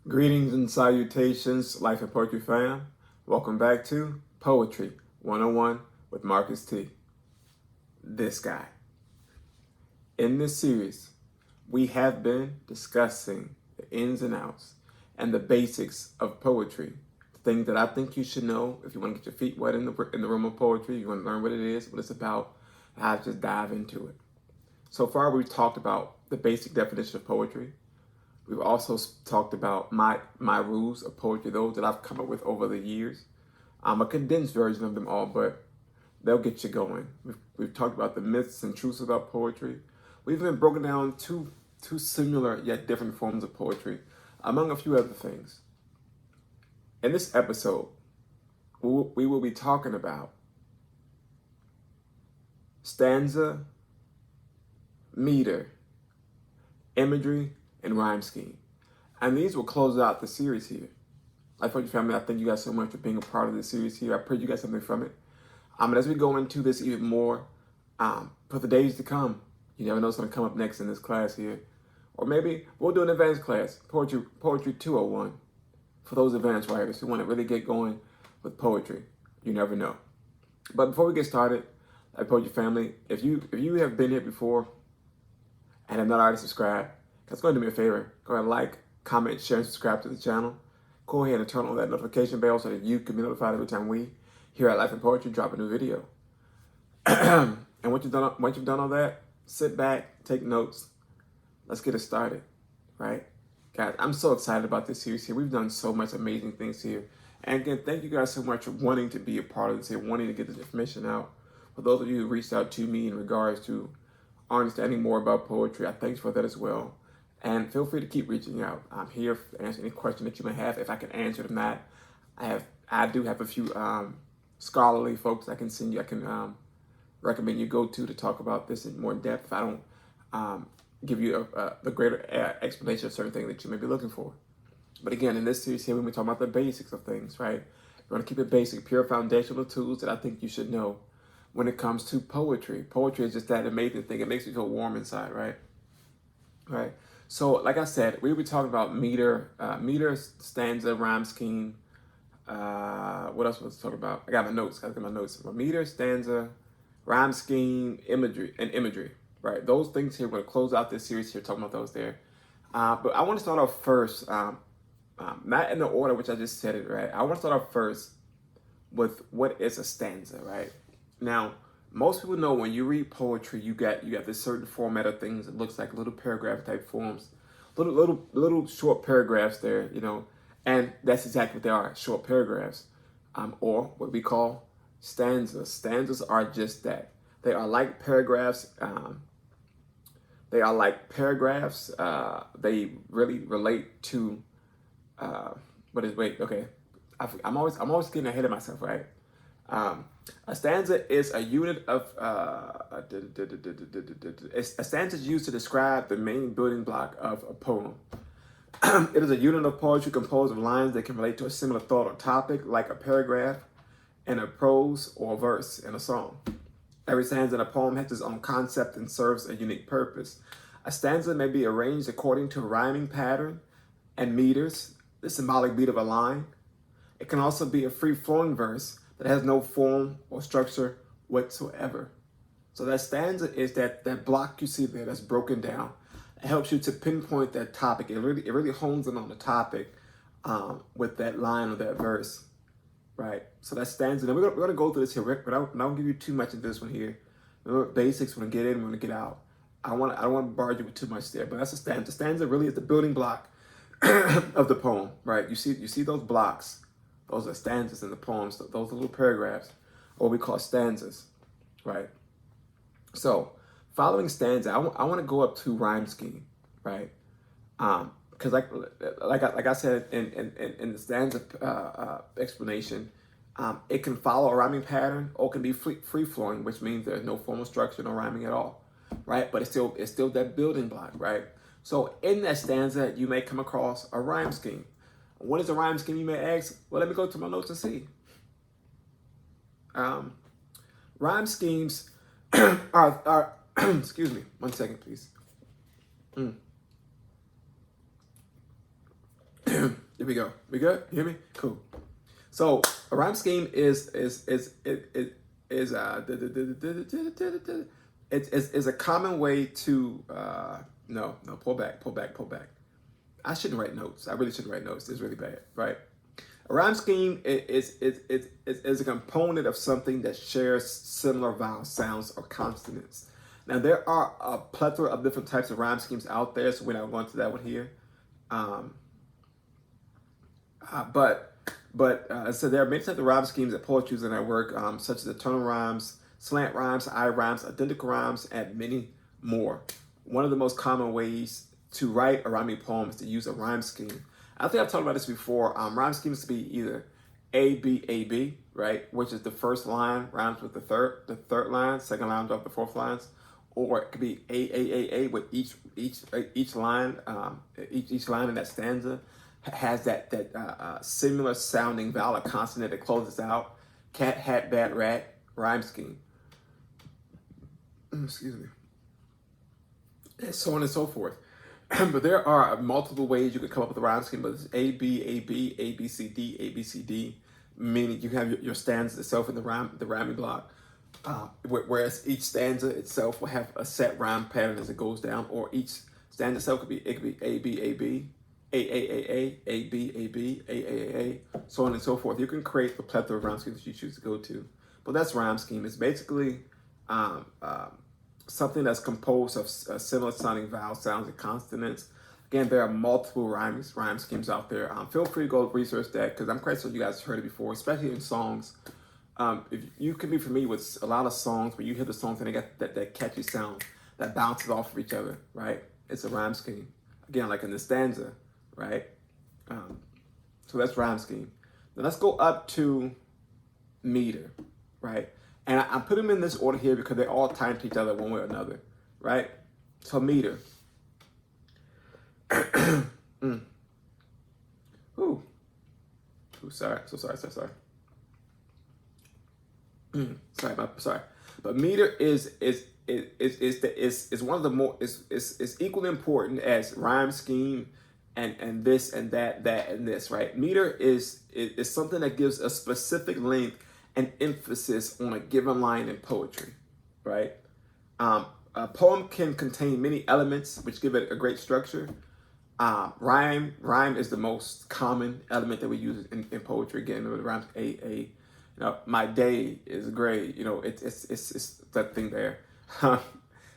Greetings and salutations, Life and Poetry fam. Welcome back to Poetry 101 with Marcus T. This guy. In this series, we have been discussing the ins and outs and the basics of poetry. Things that I think you should know if you want to get your feet wet in the room of poetry, you want to learn what it is, what it's about, and how to just dive into it. So far, we've talked about the basic definition of poetry. We've also talked about my rules of poetry, those that I've come up with over the years. I'm a condensed version of them all, but they'll get you going. We've talked about the myths and truths about poetry. We've even broken down two similar yet different forms of poetry, among a few other things. In this episode, we will be talking about stanza, meter, imagery, and rhyme scheme. And these will close out the series here. Life Poetry family, I thank you guys so much for being a part of the series here. I pray you got something from it. And as we go into this even more, for the days to come, you never know what's going to come up next in this class here. Or maybe we'll do an advanced class, Poetry 201, for those advanced writers who want to really get going with poetry. You never know. But before we get started, Life Poetry family, if you have been here before and have not already subscribed, that's going to do me a favor. Go ahead and like, comment, share, and subscribe to the channel. Go ahead and turn on that notification bell so that you can be notified every time we here at Life and Poetry drop a new video. And once you've done all that, sit back, take notes. Let's get it started, right? Guys, I'm so excited about this series here. We've done so much amazing things here. And again, thank you guys so much for wanting to be a part of this here, wanting to get this information out. For those of you who reached out to me in regards to understanding more about poetry, I thank you for that as well. And feel free to keep reaching out. I'm here to answer any question that you may have. If I can answer them, that I do have a few scholarly folks I can send you. I can recommend you go to talk about this in more depth. If I don't give you the greater explanation of certain things that you may be looking for. But again, in this series here, we're talking about the basics of things, right? We're going to keep it basic, pure foundational tools that I think you should know when it comes to poetry. Poetry is just that amazing thing. It makes me feel warm inside, right? Right. So, like I said, we were talking about meter, stanza, rhyme scheme. What else was I talking about? I got my notes. I got my notes. Meter, stanza, rhyme scheme, imagery. Right. Those things here. We're gonna close out this series here, talking about those there. But I want to start off first, not in the order which I just said it. Right. I want to start off first with what is a stanza. Right. Now, most people know when you read poetry, you got this certain format of things. It looks like little paragraph type forms, little short paragraphs there, you know, and that's exactly what they are, short paragraphs, or what we call stanzas. Stanzas are just that. They are like paragraphs. They really relate to I'm always getting ahead of myself, right? A stanza is a unit of a stanza is used to describe the main building block of a poem. It is a unit of poetry composed of lines that can relate to a similar thought or topic, like a paragraph in a prose or a verse in a song. Every stanza in a poem has its own concept and serves a unique purpose. A stanza may be arranged according to a rhyming pattern and meters, the symbolic beat of a line. It can also be a free-flowing verse that has no form or structure whatsoever. So that stanza is that block you see there that's broken down. It helps you to pinpoint that topic. It really hones in on the topic with that line or that verse, right? So that stanza. Now we're gonna go through this here, Rick, but I don't give you too much of this one here. Remember, basics. We're gonna get in. We're gonna get out. I don't want to bombard you with too much there, but that's a stanza. The stanza really is the building block of the poem, right? You see those blocks. Those are stanzas in the poems. Those are little paragraphs, or we call stanzas, right? So, following stanza, I want to go up to rhyme scheme, right? Because like I said in the stanza explanation, it can follow a rhyming pattern, or it can be free flowing, which means there's no formal structure, no rhyming at all, right? But it's still that building block, right? So in that stanza, you may come across a rhyme scheme. What is a rhyme scheme, you may ask? Well, let me go to my notes and see. Rhyme schemes are excuse me, 1 second, please. we go. We good? You hear me? Cool. So a rhyme scheme is a common way to no, pull back. I shouldn't write notes. I really shouldn't write notes. It's really bad, right? A rhyme scheme is a component of something that shares similar vowel sounds or consonants. Now there are a plethora of different types of rhyme schemes out there, so we're not going to that one here. So there are many types of rhyme schemes that poets use in their work, such as the tonal rhymes, slant rhymes, I rhymes, identical rhymes, and many more. One of the most common ways to write a rhyming poem is to use a rhyme scheme. I think I've talked about this before. Rhyme schemes to be either A, B, A, B, right? Which is the first line rhymes with the third line, second line off the fourth lines. Or it could be A, with each line in that stanza has that similar sounding vowel or consonant that closes out. Cat, hat, bat, rat, rhyme scheme. Excuse me. And so on and so forth. But there are multiple ways you could come up with a rhyme scheme, but it's A, B, A, B, A, B, C, D, A, B, C, D, meaning you have your stanza itself in the rhyming block. Whereas each stanza itself will have a set rhyme pattern as it goes down, or each stanza itself could be A, B, A, B, A, B, A, B, A, so on and so forth. You can create the plethora of rhyme schemes that you choose to go to. But that's rhyme scheme. It's basically something that's composed of similar sounding vowel sounds and consonants. Again, there are multiple rhyme schemes out there. Feel free to go research that, because I'm quite sure you guys have heard it before, especially in songs. If you can be familiar with a lot of songs where you hear the songs and they got that catchy sound that bounces off of each other, right? It's a rhyme scheme. Again, like in the stanza, right? So that's rhyme scheme. Now let's go up to meter, right? And I put them in this order here because they all tie into each other one way or another, right? So meter. Ooh, sorry. Sorry. But meter is one of the more is equally important as rhyme scheme and this and that and this, right? Meter is something that gives a specific length and emphasis on a given line in poetry, right? A poem can contain many elements which give it a great structure. Rhyme is the most common element that we use in poetry. Again, the rhymes you know, my day is great. You know, it's that thing there.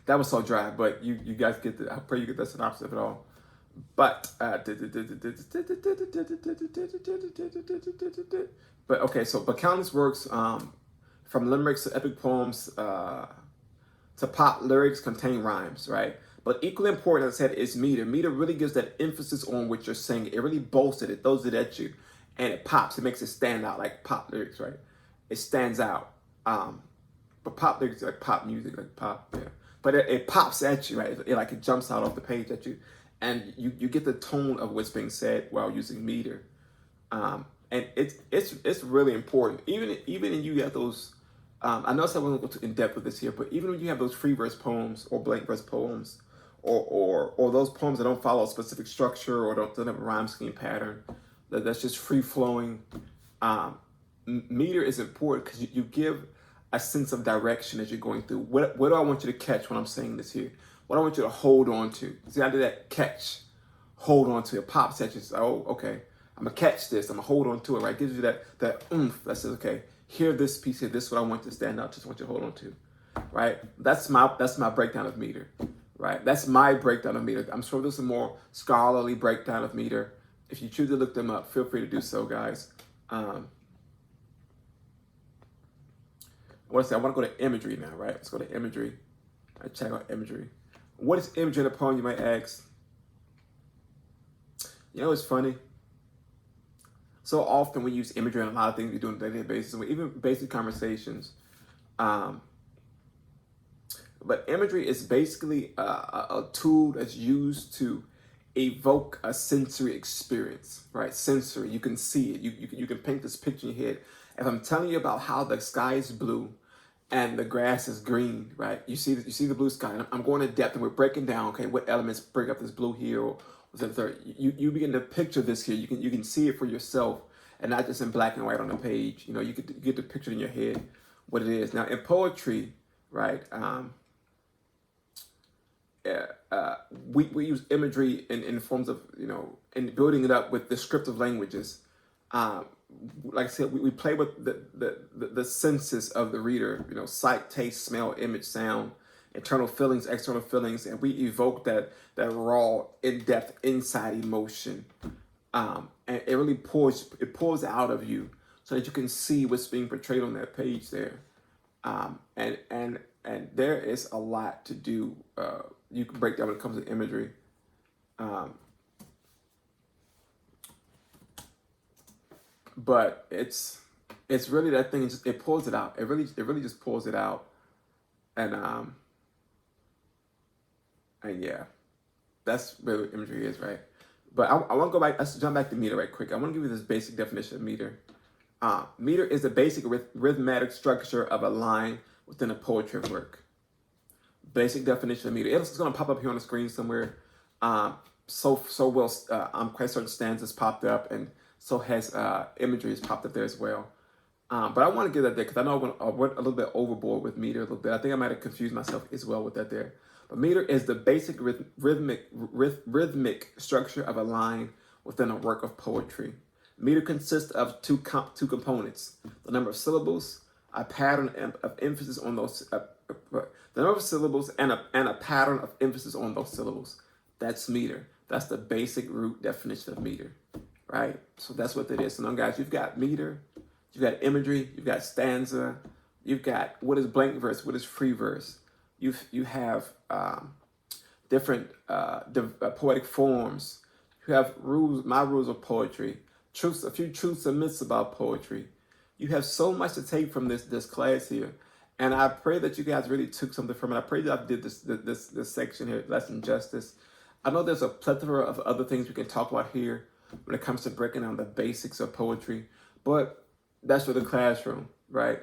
That was so dry, but you guys get the. I pray you get the synopsis of it all. But okay, but countless works from limericks to epic poems to pop lyrics contain rhymes, right? But equally important, as I said, is meter. Meter really gives that emphasis on what you're saying. It really bolsters it, throws it at you, and it pops. It makes it stand out like pop lyrics, right? It stands out. But pop lyrics like pop music, like pop, yeah. But it pops at you, right? It jumps out off the page at you, and you get the tone of what's being said while using meter. And it's really important. Even when you have those, I know I won't go too in depth with this here, but even when you have those free verse poems or blank verse poems, or those poems that don't follow a specific structure or don't have a rhyme scheme pattern, that's just free flowing. Meter is important because you give a sense of direction as you're going through. What do I want you to catch when I'm saying this here? What I want you to hold on to. See, I did that catch, hold on to it. Pops at you. Oh, okay. I'm gonna catch this. I'm gonna hold on to it. Right? Gives you that oomph. That says, okay, hear this piece here. This is what I want to stand out. Just want you to hold on to. Right? That's my breakdown of meter. Right? That's my breakdown of meter. I'm sure there's a more scholarly breakdown of meter. If you choose to look them up, feel free to do so, guys. I want to go to imagery now, right? Let's go to imagery. I check out imagery. What is imagery in a poem, you might ask? You know, it's funny. So often we use imagery in a lot of things we do on a daily basis, even basic conversations. But imagery is basically a tool that's used to evoke a sensory experience, right? Sensory, you can see it. You can paint this picture in your head. If I'm telling you about how the sky is blue and the grass is green, right? You see the blue sky. And I'm going to depth and we're breaking down, okay, what elements break up this blue here, You begin to picture this here. You can see it for yourself, and not just in black and white on the page. You know, you get the picture in your head what it is. Now in poetry, right? We use imagery in forms of, you know, in building it up with descriptive languages. Um, like I said, we play with the senses of the reader, you know, sight, taste, smell, image, sound, internal feelings, external feelings, and we evoke that raw, in-depth, inside emotion. And it really pours out of you so that you can see what's being portrayed on that page there. And there is a lot to do. You can break down when it comes to imagery. But it's really that thing. It pulls it out. It really just pulls it out. And yeah, that's really what imagery is, right? But I want to go back. Let's jump back to meter right quick. I want to give you this basic definition of meter. Meter is the basic rhythmic structure of a line within a poetry work. Basic definition of meter. It's going to pop up here on the screen somewhere. I'm quite certain Stanza's popped up, and so has Imagery has popped up there as well. But I want to get that there because I know I went a little bit overboard with meter a little bit. I think I might have confused myself as well with that there. But meter is the basic rhythmic structure of a line within a work of poetry. Meter consists of two components: the number of syllables, a pattern of emphasis on those. The number of syllables and a pattern of emphasis on those syllables. That's meter. That's the basic root definition of meter, right? So that's what it is. So now, guys, you've got meter, you've got imagery, you've got stanza, you've got what is blank verse, what is free verse. You have different poetic forms. You have rules, my rules of poetry, a few truths and myths about poetry. You have so much to take from this class here. And I pray that you guys really took something from it. I pray that I did this section here, lesson justice. I know there's a plethora of other things we can talk about here when it comes to breaking down the basics of poetry, but that's for the classroom, right?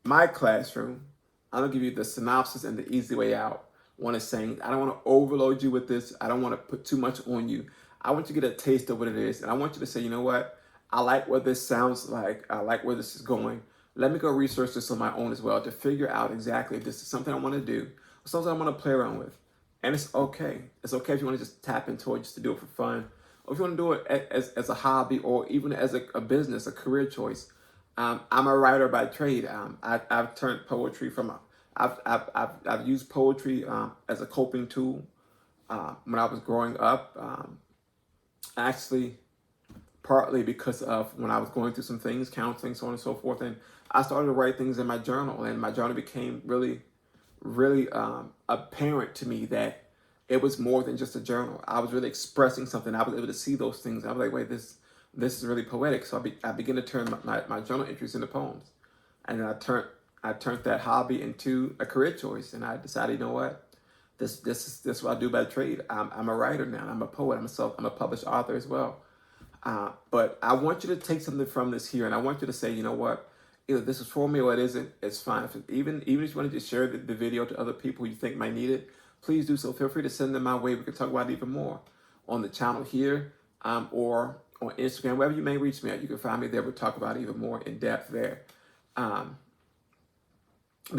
My classroom, I'm gonna give you the synopsis and the easy way out. One is saying, I don't want to overload you with this. I don't want to put too much on you. I want you to get a taste of what it is. And I want you to say, you know what? I like what this sounds like. I like where this is going. Let me go research this on my own as well to figure out exactly if this is something I want to do or something I want to play around with. And it's okay. It's okay if you want to just tap into it just to do it for fun. Or if you want to do it as a hobby or even as a business, a career choice. I'm a writer by trade. I've turned poetry from I've used poetry as a coping tool when I was growing up. Actually, partly because of when I was going through some things, counseling, so on and so forth, and I started to write things in my journal, and my journal became really apparent to me that it was more than just a journal. I was really expressing something. I was able to see those things. I was like, wait, this is really poetic. So I began to turn my journal entries into poems, and then I turned that hobby into a career choice, and I decided, you know what, this is what I do by trade. I'm a writer now. I'm a poet. I'm a published author as well. But I want you to take something from this here, and I want you to say, you know what, either this is for me or it isn't. It's fine. Even if you want to just share the video to other people who you think might need it, please do so. Feel free to send them my way. We can talk about it even more on the channel here or on Instagram, wherever you may reach me at. You can find me there. We'll talk about it even more in depth there. But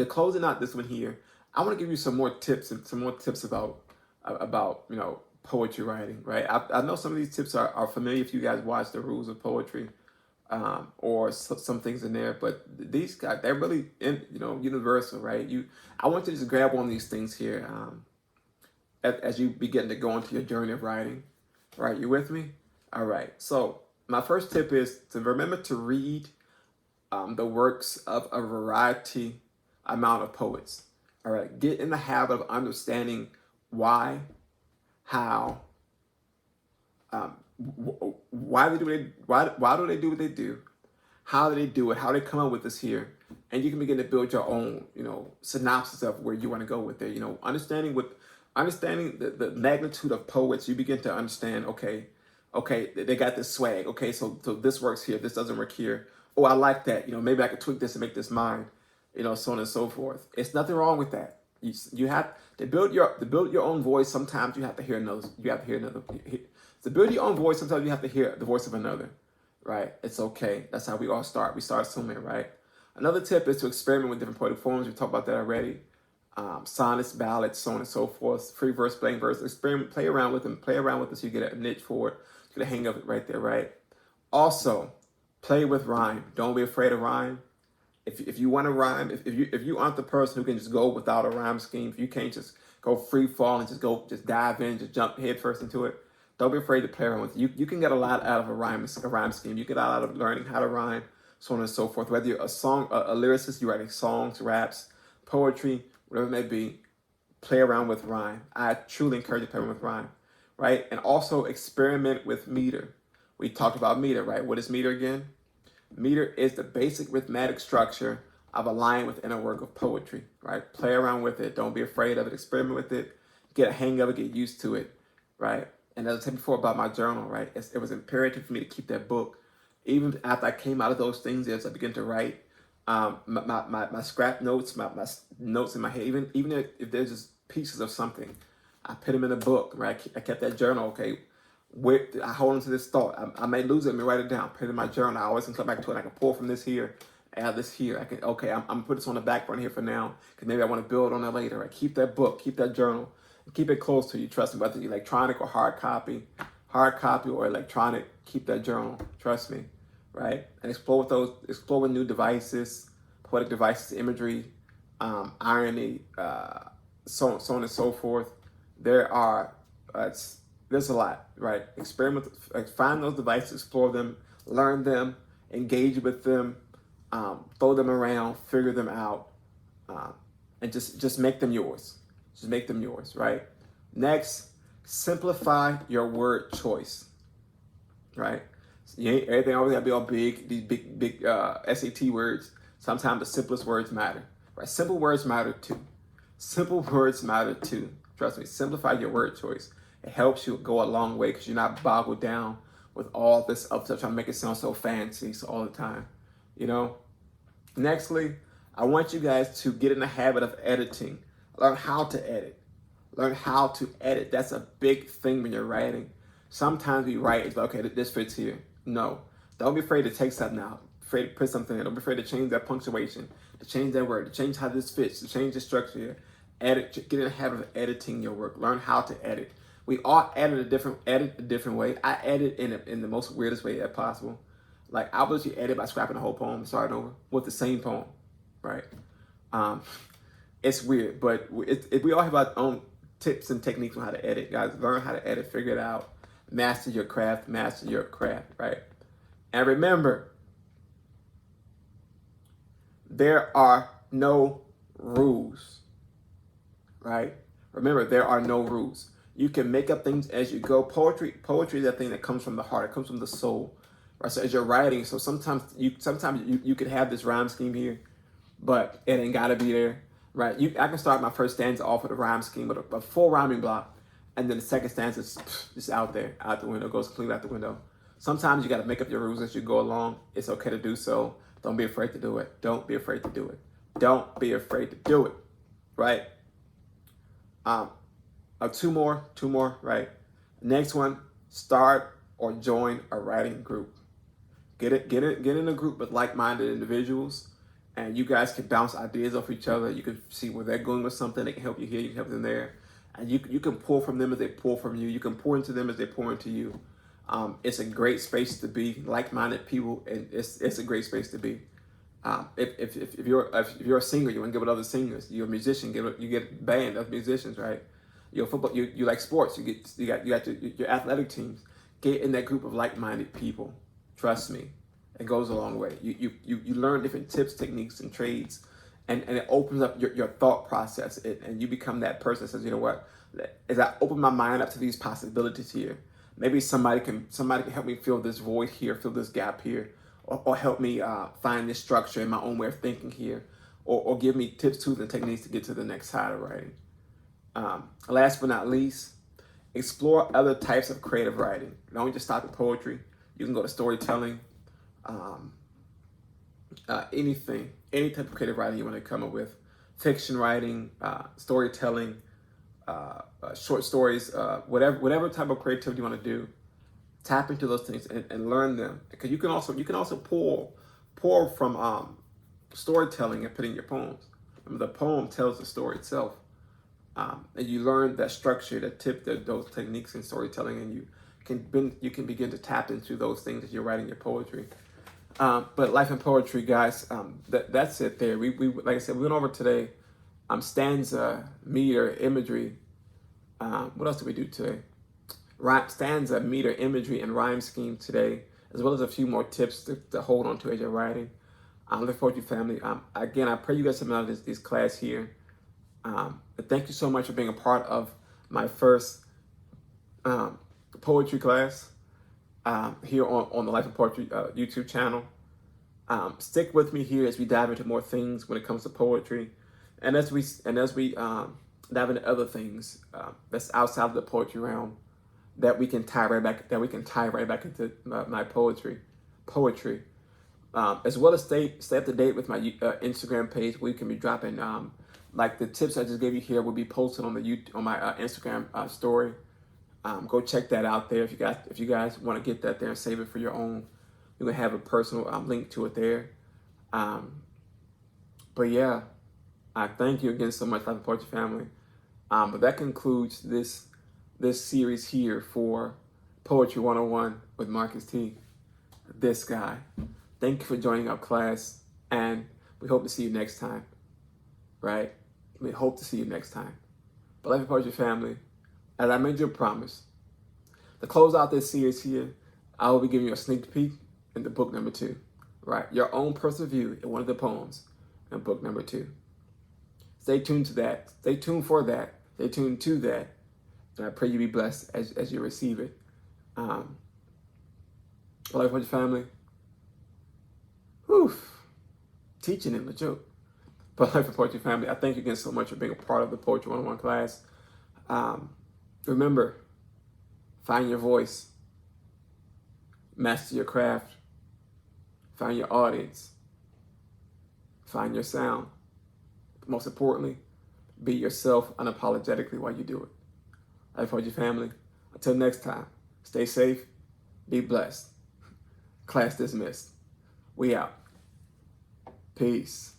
closing out this one here, I want to give you some more tips about you know, poetry writing, right? I know some of these tips are familiar if you guys watch the rules of poetry or some things in there, but these guys, they're really universal, right? I want you to just grab one of these things here as you begin to go into your journey of writing, right? You with me? All right. So my first tip is to remember to read the works of a variety amount of poets. All right. Get in the habit of understanding why, how, why do they do what they do, how do they do it, how they come up with this here, and you can begin to build your own, synopsis of where you want to go with it. Understanding the magnitude of poets, you begin to understand. Okay, they got this swag. Okay, so this works here, this doesn't work here. Oh, I like that. Maybe I could tweak this and make this mine. So on and so forth. It's nothing wrong with that. You have to build your own voice. Sometimes you have to hear another. You have to hear another. To build your own voice, sometimes you have to hear the voice of another. Right? It's okay. That's how we all start. We start somewhere, right? Another tip is to experiment with different poetic forms. We talked about that already. Sonnets, ballads, so on and so forth. Free verse, blank verse. Experiment, play around with them. Play around with this. You get a niche for it. You get a hang of it right there, right? Also, play with rhyme. Don't be afraid of rhyme. If you want to rhyme, if you aren't the person who can just go without a rhyme scheme, if you can't just go free fall and just dive in, just jump head first into it, don't be afraid to play around with it. You can get a lot out of a rhyme scheme. You get a lot out of learning how to rhyme, so on and so forth. Whether you're a lyricist, you're writing songs, raps, poetry, whatever it may be, play around with rhyme. I truly encourage you to play around with rhyme, right? And also experiment with meter. We talked about meter, right? What is meter again? Meter is the basic rhythmic structure of a line within a work of poetry, right? Play around with it. Don't be afraid of it. Experiment with it. Get a hang of it. Get used to it, right? And as I said before about my journal, right? It was imperative for me to keep that book. Even after I came out of those things, as I began to write, my scrap notes, my notes in my head, even if there's just pieces of something, I put them in a book, right? I kept that journal, okay? I hold on to this thought. I may lose it, I may write it down, put it in my journal. I always can come back to it. I can pull from this here, add this here. I'm gonna put this on the back burner here for now, because maybe I want to build on it later. Right? Keep that book, keep that journal, keep it close to you. Trust me, whether it's electronic or hard copy or electronic, keep that journal. Trust me, right? And explore with new devices, poetic devices, imagery, irony, so on and so forth. There's a lot, right? Experiment, find those devices, explore them, learn them, engage with them, throw them around, figure them out, and just make them yours. Just make them yours, right? Next, simplify your word choice, right? Everything always got to be all big, these big SAT words. Sometimes the simplest words matter, right? Simple words matter too. Simple words matter too. Trust me, simplify your word choice. It helps you go a long way because you're not boggled down with all this other stuff trying to make it sound so fancy all the time, Nextly, I want you guys to get in the habit of editing. Learn how to edit. Learn how to edit. That's a big thing when you're writing. Sometimes we write, it's like, okay, this fits here. No, don't be afraid to take something out. Afraid to put something in. Don't be afraid to change that punctuation, to change that word, to change how this fits, to change the structure here. Edit. Get in the habit of editing your work. Learn how to edit. We all edit a different way. I edit in the most weirdest way possible. Like I would edit by scrapping the whole poem, starting over with the same poem, right? It's weird, but we all have our own tips and techniques on how to edit. Guys, learn how to edit, figure it out, master your craft, right? And remember, there are no rules, right? Remember, there are no rules. You can make up things as you go. Poetry is that thing that comes from the heart. It comes from the soul, right? So as you're writing, so sometimes you could have this rhyme scheme here, but it ain't gotta be there, right? I can start my first stanza off with a rhyme scheme with a full rhyming block, and then the second stanza is just out the window, goes completely out the window. Sometimes you gotta make up your rules as you go along. It's okay to do so. Don't be afraid to do it. Don't be afraid to do it. Don't be afraid to do it, right? Two more, right? Next one, start or join a writing group. Get in a group with like-minded individuals, and you guys can bounce ideas off each other. You can see where they're going with something. They can help you here, you can help them there. And you can pull from them as they pull from you. You can pour into them as they pour into you. It's a great space to be, like-minded people, and it's a great space to be. If you're a singer, you want to get with other singers. You're a musician, you get a band of musicians, right? You're football, you like sports. You got your athletic teams. Get in that group of like-minded people. Trust me, it goes a long way. You learn different tips, techniques, and trades, and it opens up your thought process. And you become that person that says, you know what? As I open my mind up to these possibilities here, maybe somebody can help me fill this void here, fill this gap here, or help me find this structure in my own way of thinking here, or give me tips, tools, and techniques to get to the next side of writing. Last but not least, explore other types of creative writing. Don't just stop at poetry. You can go to storytelling, anything, any type of creative writing you want to come up with. fiction writing, storytelling, short stories, whatever type of creativity you want to do, tap into those things and learn them. Because you can also pour from storytelling and put in your poems. Remember, the poem tells the story itself, and you learn that structure, that tip, those techniques in storytelling, and you can begin to tap into those things as you're writing your poetry. But life and poetry, guys, that's it there. We like I said, we went over today stanza, meter, imagery. What else did we do today? Stanza, meter, imagery, and rhyme scheme today, as well as a few more tips to hold on to as you're writing. Life Poetry family. Again, I pray you guys come out of this class here. But thank you so much for being a part of my first poetry class here on the Life of Poetry YouTube channel. Stick with me here as we dive into more things when it comes to poetry, and as we dive into other things that's outside of the poetry realm that we can tie right back into my poetry, as well as stay up to date with my Instagram page, where you can be dropping like the tips I just gave you here will be posted on my Instagram story. Go check that out there if you guys want to get that there and save it for your own. You can have a personal link to it there. But yeah, I thank you again so much, Life and Poetry family. But that concludes this series here for Poetry 101 with Marcus T. This guy. Thank you for joining our class, and we hope to see you next time. Right? We hope to see you next time. But Life and Poetry family, as I made you a promise, to close out this series here, I will be giving you a sneak peek into book number 2. Right? Your own personal view in one of the poems in book number 2. Stay tuned to that. Stay tuned for that. Stay tuned to that. And I pray you be blessed as you receive it. Life and Poetry family, teaching in the joke. But Life and Poetry family, I thank you again so much for being a part of the Poetry 101 class. Remember, find your voice, master your craft, find your audience, find your sound. But most importantly, be yourself unapologetically while you do it. Life and Poetry family, until next time, stay safe, be blessed. Class dismissed. We out. Peace.